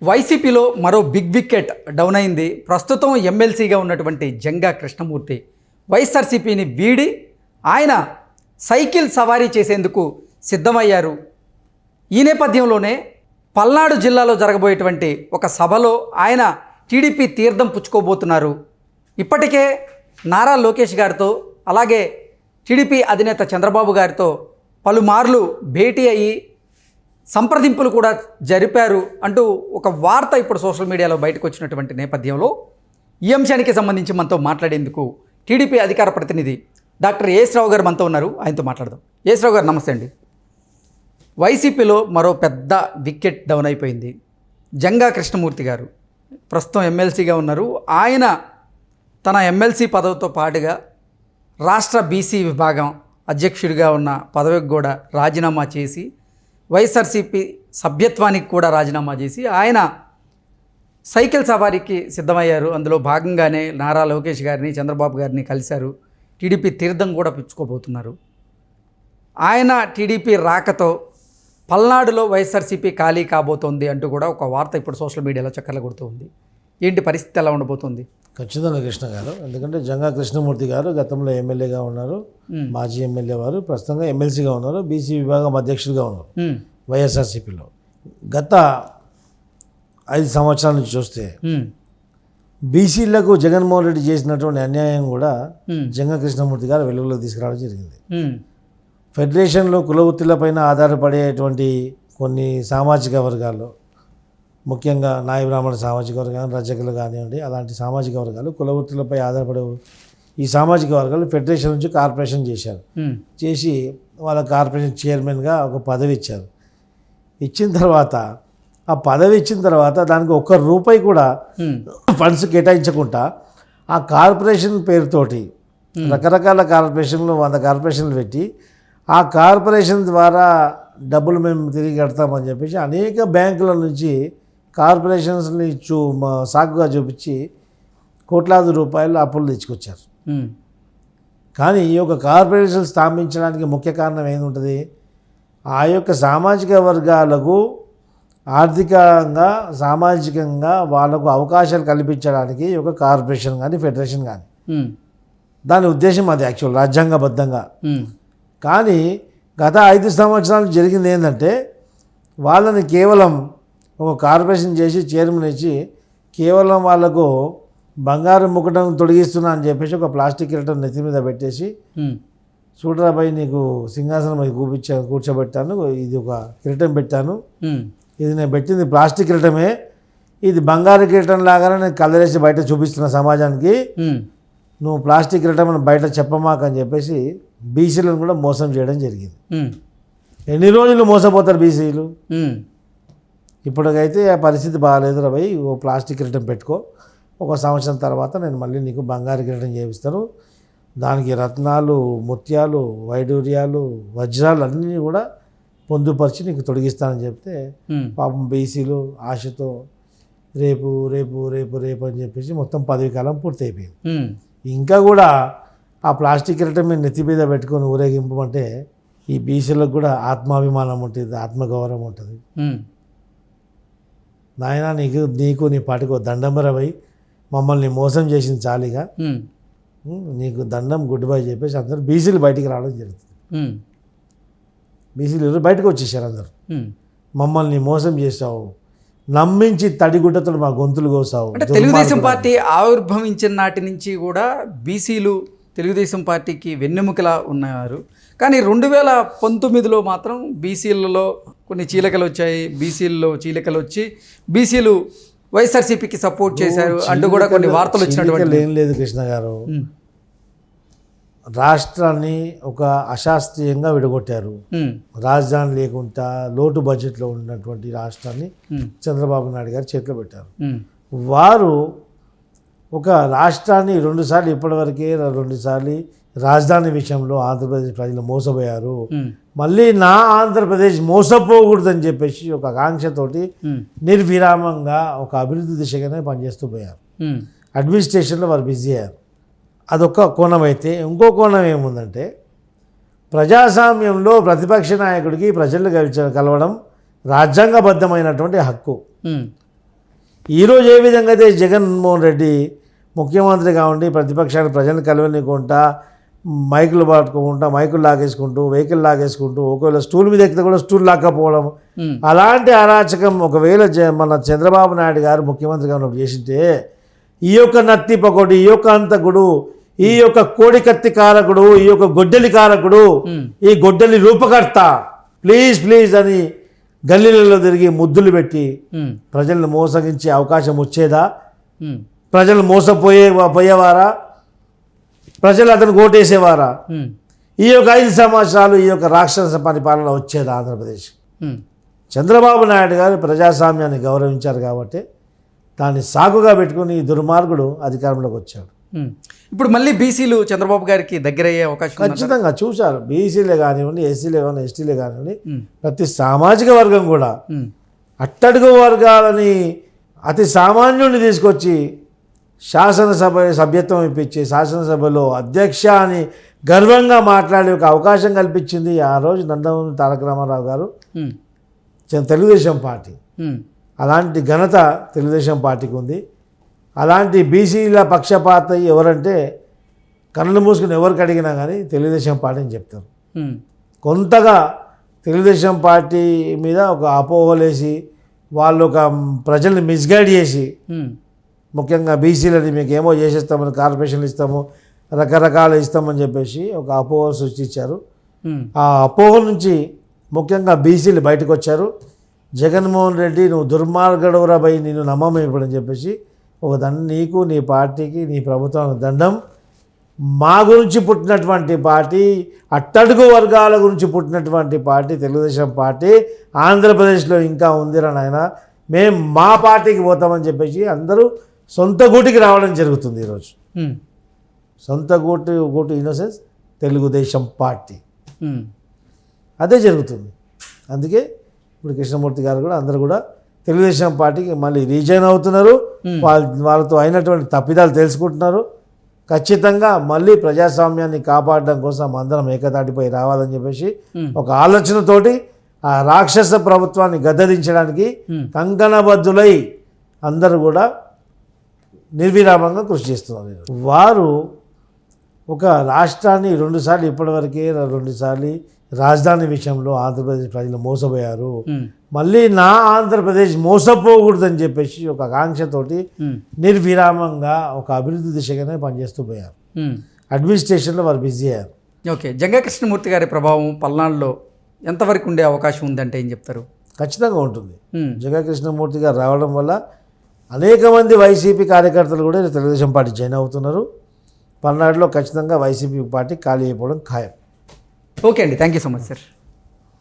వైసీపీలో మరో big wicket down అయింది. ప్రస్తుతం ఎమ్మెల్సీగా ఉన్నటువంటి జంగా కృష్ణమూర్తి వైఎస్ఆర్సీపీని వీడి ఆయన సైకిల్ సవారీ చేసేందుకు సిద్ధమయ్యారు. ఈ నేపథ్యంలోనే పల్నాడు జిల్లాలో జరగబోయేటువంటి ఒక సభలో ఆయన టీడీపీ తీర్థం పుచ్చుకోబోతున్నారు. ఇప్పటికే నారా లోకేష్ గారితో అలాగే టీడీపీ అధినేత చంద్రబాబు గారితో పలుమార్లు భేటీ అయ్యి సంప్రదింపులు కూడా జరిపారు అంటూ ఒక వార్త ఇప్పుడు సోషల్ మీడియాలో బయటకు వచ్చినటువంటి నేపథ్యంలో ఈ అంశానికి సంబంధించి మనతో మాట్లాడేందుకు టీడీపీ అధికార ప్రతినిధి డాక్టర్ ఏఎస్ రావు గారు మనతో ఉన్నారు. ఆయనతో మాట్లాడదాం. ఏఎస్ రావు గారు నమస్తే అండి. వైసీపీలో మరో పెద్ద వికెట్ డౌన్ అయిపోయింది. జంగా కృష్ణమూర్తి గారు ప్రస్తుతం ఎమ్మెల్సీగా ఉన్నారు. ఆయన తన ఎమ్మెల్సీ పదవితో పాటుగా రాష్ట్ర బీసీ విభాగం అధ్యక్షుడిగా ఉన్న పదవికి కూడా రాజీనామా చేసి వైఎస్ఆర్సీపీ సభ్యత్వానికి కూడా రాజీనామా చేసి ఆయన సైకిల్ సవారీకి సిద్ధమయ్యారు. అందులో భాగంగానే నారా లోకేష్ గారిని చంద్రబాబు గారిని కలిశారు. టీడీపీ తీర్థం కూడా పుచ్చుకోబోతున్నారు. ఆయన టీడీపీ రాకతో పల్నాడులో వైఎస్ఆర్సీపీ ఖాళీ కాబోతోంది అంటూ కూడా ఒక వార్త ఇప్పుడు సోషల్ మీడియాలో చక్కర్లు కొడుతుంది. ఏంటి పరిస్థితి ఎలా ఉండబోతుంది? ఖచ్చితంగా కృష్ణ గారు, ఎందుకంటే జంగా కృష్ణమూర్తి గారు గతంలో ఎమ్మెల్యేగా ఉన్నారు, మాజీ ఎమ్మెల్యే వారు, ప్రస్తుతంగా ఎమ్మెల్సీగా ఉన్నారు, బీసీ విభాగం అధ్యక్షుడిగా ఉన్నారు వైఎస్ఆర్సీపీలో. గత 5 సంవత్సరాల నుంచి చూస్తే బీసీలకు జగన్మోహన్ రెడ్డి చేసినటువంటి అన్యాయం కూడా జంగా కృష్ణమూర్తి గారు వెలుగులోకి తీసుకురావడం జరిగింది. ఫెడరేషన్లో కుల వృత్తులపైన ఆధారపడేటువంటి కొన్ని సామాజిక వర్గాల్లో, ముఖ్యంగా నాయ బ్రాహ్మణ సామాజిక వర్గాలు, రజకులు కానివ్వండి, అలాంటి సామాజిక వర్గాలు కుల వృత్తులపై ఆధారపడే ఈ సామాజిక వర్గాలు ఫెడరేషన్ నుంచి కార్పొరేషన్ చేశారు. చేసి వాళ్ళ కార్పొరేషన్ చైర్మన్గా ఒక పదవి ఇచ్చారు. ఇచ్చిన తర్వాత ఆ పదవి ఇచ్చిన తర్వాత దానికి ₹1 కూడా ఫండ్స్ కేటాయించకుండా ఆ కార్పొరేషన్ పేరుతోటి రకరకాల కార్పొరేషన్లు 100 కార్పొరేషన్లు పెట్టి ఆ కార్పొరేషన్ ద్వారా డబ్బులు మేము తిరిగి కడతామని చెప్పేసి అనేక బ్యాంకుల నుంచి కార్పొరేషన్స్ని సాకుగా చూపించి కోట్లాది రూపాయలు అప్పులు తెచ్చుకొచ్చారు. కానీ ఈ యొక్క కార్పొరేషన్ స్థాపించడానికి ముఖ్య కారణం ఏంటంటుంది? ఆ యొక్క సామాజిక వర్గాలకు ఆర్థికంగా సామాజికంగా వాళ్ళకు అవకాశాలు కల్పించడానికి ఒక కార్పొరేషన్ కానీ ఫెడరేషన్ కానీ దాని ఉద్దేశం అది యాక్చువల్ రాజ్యాంగబద్ధంగా. కానీ గత 5 సంవత్సరాలు జరిగింది ఏంటంటే వాళ్ళని కేవలం ఒక కార్పొరేషన్ చేసి చైర్మన్ ఇచ్చి కేవలం వాళ్ళకు బంగారు ముకుటం తొడిగిస్తున్నా అని చెప్పేసి ఒక ప్లాస్టిక్ కిరీటం నెత్తి మీద పెట్టేసి చూడరాబాయి నీకు సింహాసనం కూర్చోబెట్టాను, ఇది ఒక కిరీటం పెట్టాను, ఇది నేను పెట్టింది ప్లాస్టిక్ కిరీటమే, ఇది బంగారు కిరీటం లాగానే నేను కలరేసి బయట చూపిస్తున్న సమాజానికి, నువ్వు ప్లాస్టిక్ కిరీటం అని బయట చెప్పమాకని చెప్పేసి బీసీలను కూడా మోసం చేయడం జరిగింది. ఎన్ని రోజులు మోసపోతారు బీసీలు? ఇప్పటికైతే ఆ పరిస్థితి బాగాలేదు రాబాయి, ఓ ప్లాస్టిక్ కిరీటం పెట్టుకో, 1 సంవత్సరం తర్వాత నేను మళ్ళీ నీకు బంగారు కిరీటం చేపిస్తాను, దానికి రత్నాలు, ముత్యాలు, వైడూర్యాలు, వజ్రాలు అన్నీ కూడా పొందుపరిచి నీకు తొడిగిస్తానని చెప్తే పాపం బీసీలు ఆశతో రేపు రేపు రేపు రేపు అని చెప్పేసి మొత్తం 10 కాలం పూర్తి అయిపోయింది. ఇంకా కూడా ఆ ప్లాస్టిక్ కిరీటం మీద నెత్తి మీద పెట్టుకొని ఊరేగింపమంటే ఈ బీసీలకు కూడా ఆత్మాభిమానం ఉంటుంది, ఆత్మగౌరవం ఉంటుంది. నాయన నీకు నీ పాటికి దండంబరవై మమ్మల్ని మోసం చేసింది చాలిగా, నీకు దండం గుడ్ బై చెప్పేసి అందరూ బీసీలు బయటికి రావడం జరుగుతుంది. బీసీలు బయటకు వచ్చేసారు అందరు, మమ్మల్ని మోసం చేసావు, నమ్మించి తడిగుడ్డతో మా గొంతులు కోసావు. అంటే తెలుగుదేశం పార్టీ ఆవిర్భవించిన నాటి నుంచి కూడా బీసీలు తెలుగుదేశం పార్టీకి వెన్నెముకలా ఉన్నారు. కానీ 2019లో మాత్రం బీసీలలో కొన్ని చీలికలు వచ్చాయి. బీసీలలో చీలికలు వచ్చి బీసీలు వైఎస్ఆర్సీపీకి సపోర్ట్ చేశారు అంటూ కూడా కొన్ని వార్తలు వచ్చినటువంటి ఏం లేదు కృష్ణ గారు. రాష్ట్రాన్ని ఒక అశాస్త్రీయంగా విడగొట్టారు. రాజధాని లేకుండా లోటు బడ్జెట్లో ఉన్నటువంటి రాష్ట్రాన్ని చంద్రబాబు నాయుడు గారు చేతిలో పెట్టారు. వారు ఒక రాష్ట్రాన్ని 2 సార్లు ఇప్పటివరకే 2 సార్లు రాజధాని విషయంలో ఆంధ్రప్రదేశ్ ప్రజలు మోసపోయారు. మళ్ళీ నా ఆంధ్రప్రదేశ్ మోసపోకూడదని చెప్పేసి ఒక ఆకాంక్షతోటి నిర్విరామంగా ఒక అభివృద్ధి దిశగానే పనిచేస్తూ పోయారు. అడ్మినిస్ట్రేషన్లో వారు బిజీ అయ్యారు. అదొక కోణం అయితే, ఇంకో కోణం ఏముందంటే ప్రజాస్వామ్యంలో ప్రతిపక్ష నాయకుడికి ప్రజలు కలవడం రాజ్యాంగబద్ధమైనటువంటి హక్కు. ఈరోజు ఏ విధంగా అయితే జగన్మోహన్ రెడ్డి ముఖ్యమంత్రిగా ఉండి ప్రతిపక్షాన్ని ప్రజలను కలవనికుంటా మైకులు పట్టుకుంటా మైకులు లాగేసుకుంటూ వెహికల్ లాగేసుకుంటూ ఒకవేళ స్టూల్ మీద ఎక్కితే కూడా స్టూల్ లాక్కపోవడం అలాంటి అరాచకం ఒకవేళ మన చంద్రబాబు నాయుడు గారు ముఖ్యమంత్రిగా ఉన్నప్పుడు చేసింటే ఈ యొక్క నత్తి పకోటి ఈ యొక్క అంతకుడు ఈ యొక్క కోడి కత్తి కారకుడు ఈ యొక్క గొడ్డలి కారకుడు ఈ గొడ్డలి రూపకర్త ప్లీజ్ అని గల్లీలలో తిరిగి ముద్దులు పెట్టి ప్రజలను మోసగించే అవకాశం వచ్చేదా? ప్రజలు పోయేవారా? ప్రజలు అతను ఓటేసేవారా? ఈ యొక్క 5 సంవత్సరాలు ఈ యొక్క రాక్షస పరిపాలన వచ్చేదా ఆంధ్రప్రదేశ్? చంద్రబాబు నాయుడు గారు ప్రజాస్వామ్యాన్ని గౌరవించారు కాబట్టి దాన్ని సాకుగా పెట్టుకుని ఈ దుర్మార్గుడు అధికారంలోకి వచ్చాడు. ఇప్పుడు మళ్ళీ బీసీలు చంద్రబాబు గారికి దగ్గరయ్యే అవకాశం ఖచ్చితంగా చూశారు. బీసీలే కానివ్వండి, ఎస్సీలే కానివ్వండి, ఎస్టీలే కానివ్వండి, ప్రతి సామాజిక వర్గం కూడా అట్టడుగు వర్గాలని అతి సామాన్యుడిని తీసుకొచ్చి శాసనసభ సభ్యత్వం ఇప్పించి శాసనసభలో అధ్యక్ష అని గర్వంగా మాట్లాడే ఒక అవకాశం కల్పించింది ఆ రోజు నందమూరి తారక రామారావు గారు, తెలుగుదేశం పార్టీ. అలాంటి ఘనత తెలుగుదేశం పార్టీకి ఉంది. అలాంటి బీసీల పక్షపాత ఎవరంటే కళ్ళు మూసుకుని ఎవరికి అడిగినా కానీ తెలుగుదేశం పార్టీని చెప్తారు. కొంతగా తెలుగుదేశం పార్టీ మీద ఒక అపోహలేసి వాళ్ళు ఒక ప్రజల్ని మిస్గైడ్ చేసి ముఖ్యంగా బీసీలని మీకు ఏమో చేసేస్తామని కార్పొరేషన్లు ఇస్తాము రకరకాలు ఇస్తామని చెప్పేసి ఒక అపోహ సృష్టించారు. ఆ అపోహ నుంచి ముఖ్యంగా బీసీలు బయటకు వచ్చారు. జగన్మోహన్ రెడ్డి నువ్వు దుర్మార్గడవరా భయ్ నిన్ను నమ్మమే ఇప్పుడని చెప్పేసి ఒక నీకు నీ పార్టీకి నీ ప్రభుత్వానికి దండం. మా గురించి పుట్టినటువంటి పార్టీ, అట్టడుగు వర్గాల గురించి పుట్టినటువంటి పార్టీ తెలుగుదేశం పార్టీ ఆంధ్రప్రదేశ్లో ఇంకా ఉందిరా నాయన, మేము మా పార్టీకి పోతామని చెప్పేసి అందరూ సొంత గూటికి రావడం జరుగుతుంది ఈరోజు. సొంత గూటు in the sense Telugu Desam party అదే జరుగుతుంది. అందుకే ఇప్పుడు కృష్ణమూర్తి గారు కూడా అందరూ కూడా తెలుగుదేశం పార్టీకి మళ్ళీ రీజైన్ అవుతున్నారు. వాళ్ళతో అయినటువంటి తప్పిదాలు తెలుసుకుంటున్నారు. ఖచ్చితంగా మళ్ళీ ప్రజాస్వామ్యాన్ని కాపాడడం కోసం అందరం ఏకతాటిపై రావాలని చెప్పేసి ఒక ఆలోచనతోటి ఆ రాక్షస ప్రభుత్వాన్ని గద్దదించడానికి కంకణబద్ధులై అందరూ కూడా నిర్విరామంగా కృషి చేస్తున్నారు. వారు ఒక రాష్ట్రాన్ని 2 సార్లు ఇప్పటివరకే 2 సార్లు రాజధాని విషయంలో ఆంధ్రప్రదేశ్ ప్రజలు మోసపోయారు. మళ్ళీ నా ఆంధ్రప్రదేశ్ మోసపోకూడదని చెప్పేసి ఒక ఆకాంక్షతోటి నిర్విరామంగా ఒక అభివృద్ధి దిశగానే పనిచేస్తూ పోయారు. అడ్మినిస్ట్రేషన్లో వారు బిజీ అయ్యారు. ఓకే, జంగా కృష్ణమూర్తి గారి ప్రభావం పల్నాడులో ఎంతవరకు ఉండే అవకాశం ఉందంటే ఏం చెప్తారు? ఖచ్చితంగా ఉంటుంది. జంగా కృష్ణమూర్తి గారు రావడం వల్ల అనేక మంది వైసీపీ కార్యకర్తలు కూడా తెలుగుదేశం పార్టీ జాయిన్ అవుతున్నారు. పల్నాడులో ఖచ్చితంగా వైసీపీ పార్టీ ఖాళీ అయిపోవడం ఖాయం. ఓకే అండి, thank you so much sir.